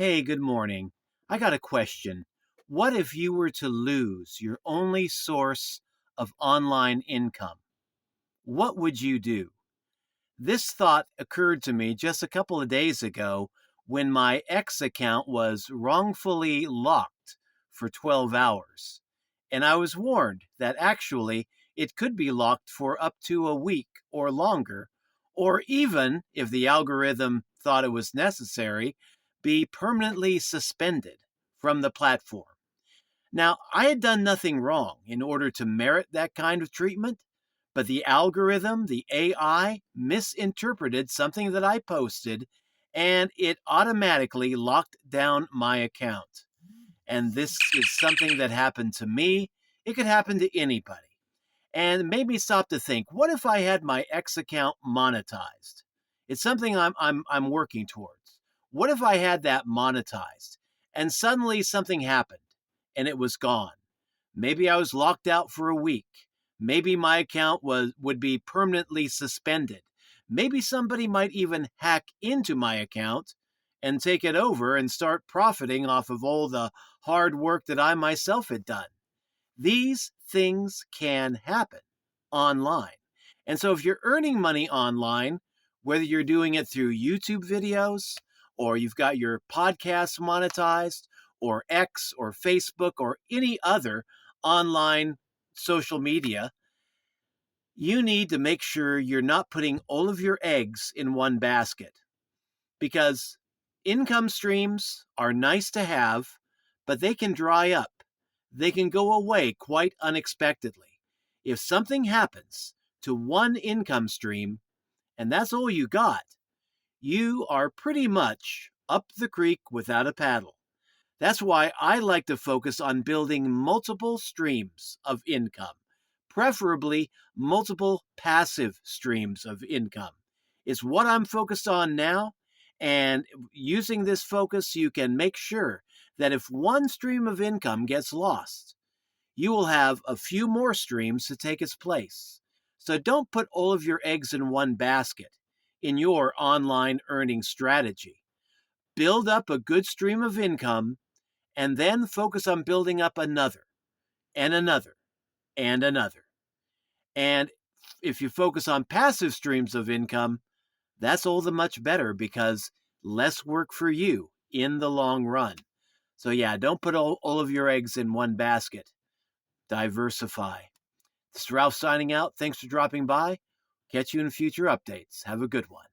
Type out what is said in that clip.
Hey, good morning. I got a question. What if you were to lose your only source of online income? What would you do? This thought occurred to me just a couple of days ago when my X account was wrongfully locked for 12 hours. And I was warned that actually it could be locked for up to a week or longer, or even, if the algorithm thought it was necessary, be permanently suspended from the platform. Now, I had done nothing wrong in order to merit that kind of treatment, but the algorithm, the AI, misinterpreted something that I posted and it automatically locked down my account. And this is something that happened to me. It could happen to anybody. And it made me stop to think, what if I had my X account monetized? It's something I'm working towards. What if I had that monetized and suddenly something happened and it was gone? Maybe I was locked out for a week. Maybe my account would be permanently suspended. Maybe somebody might even hack into my account and take it over and start profiting off of all the hard work that I myself had done. These things can happen online. And so if you're earning money online, whether you're doing it through YouTube videos or you've got your podcast monetized or X or Facebook or any other online social media, you need to make sure you're not putting all of your eggs in one basket because income streams are nice to have, but they can dry up. They can go away quite unexpectedly. If something happens to one income stream and that's all you got, you are pretty much up the creek without a paddle. That's why I like to focus on building multiple streams of income, preferably multiple passive streams of income. It's what I'm focused on now. And using this focus, you can make sure that if one stream of income gets lost, you will have a few more streams to take its place. So don't put all of your eggs in one basket in your online earning strategy. Build up a good stream of income and then focus on building up another and another and another. And if you focus on passive streams of income, that's all the much better because less work for you in the long run. So, yeah, don't put all of your eggs in one basket. Diversify. This is Ralph signing out. Thanks for dropping by. Catch you in future updates. Have a good one.